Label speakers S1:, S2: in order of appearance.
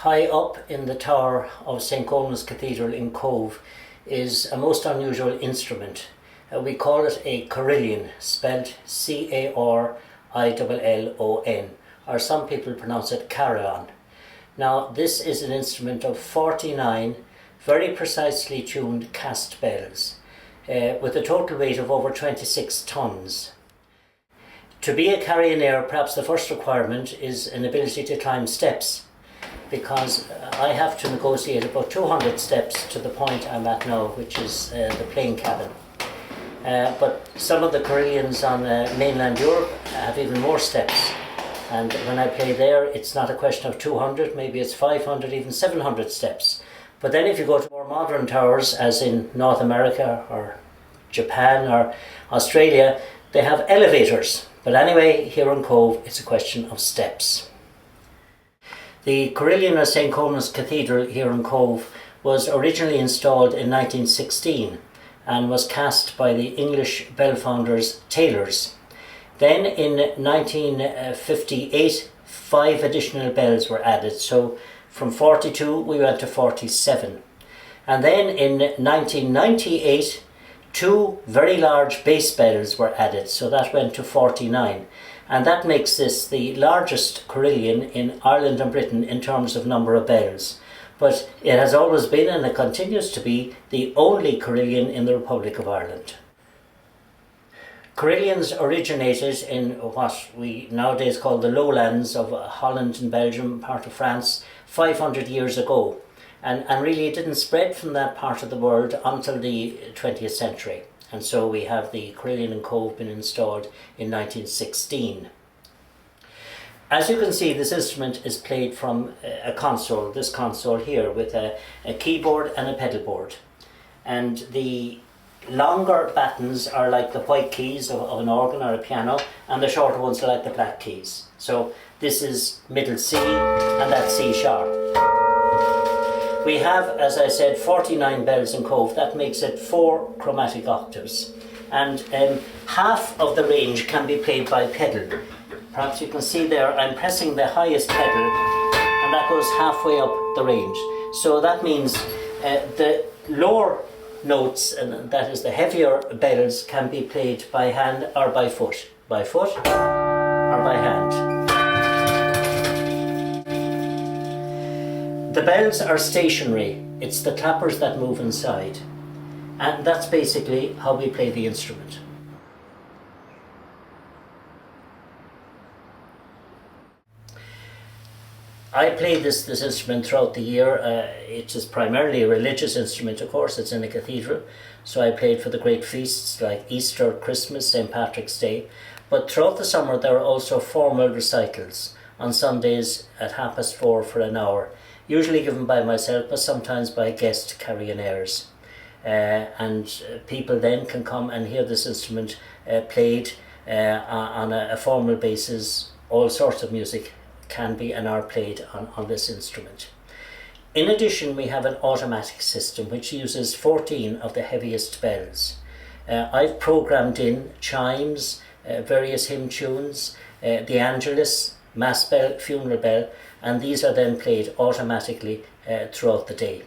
S1: High up in the tower of St. COLMANS Cathedral in Cobh is a most unusual instrument. We call it a carillon, spelled C-A-R-I-L-L-O-N, or some people pronounce it carillon. Now this is an instrument of 49 very precisely tuned cast bells with a total weight of over 26 tons. To be a carillonneur, perhaps the first requirement is an ability to climb steps, because I have to negotiate about 200 steps to the point I'm at now, which is the playing cabin. But some of the carillons on mainland Europe have even more steps, and when I play there it's not a question of 200, maybe it's 500, even 700 steps. But then if you go to more modern towers, as in North America or Japan or Australia, they have elevators. But anyway, here in Cobh it's a question of steps. The carillon of St. Colman's Cathedral here in Cobh was originally installed in 1916 and was cast by the English bell founders tailors. Then in 1958 5 additional bells were added, so from 42 we went to 47. And then in 1998 2 very large bass bells were added, so that went to 49. And that makes this the largest carillon in Ireland and Britain in terms of number of bells. But it has always been, and it continues to be, the only carillon in the Republic of Ireland. Carillons originated in what we nowadays call the lowlands of Holland and Belgium, part of France, 500 years ago. And really it didn't spread from that part of the world until the 20th century. And so we have the carillon in Cobh been installed in 1916. As you can see, this instrument is played from a console, this console here, with a keyboard and a pedal board. And the longer battens are like the white keys of an organ or a piano, and the shorter ones are like the black keys. So this is middle C, and that's C sharp. We have, as I said, 49 bells in Cobh. That makes it 4 chromatic octaves. And half of the range can be played by pedal. Perhaps you can see there, I'm pressing the highest pedal, and that goes halfway up the range. So that means the lower notes, and that is the heavier bells, can be played by hand or by foot. By foot or by hand. The bells are stationary. It's the clappers that move inside. And that's basically how we play the instrument. I play this instrument throughout the year. It is primarily a religious instrument, of course. It's in a cathedral. So I play it for the great feasts like Easter, Christmas, St. Patrick's Day. But throughout the summer there are also formal recitals on Sundays at 4:30 for an hour. Usually given by myself, but sometimes by guest carillonneurs. And people then can come and hear this instrument played on a formal basis. All sorts of music can be and are played on this instrument. In addition, we have an automatic system which uses 14 of the heaviest bells. I've programmed in chimes, various hymn tunes, the Angelus, Mass bell, funeral bell, and these are then played automatically throughout the day.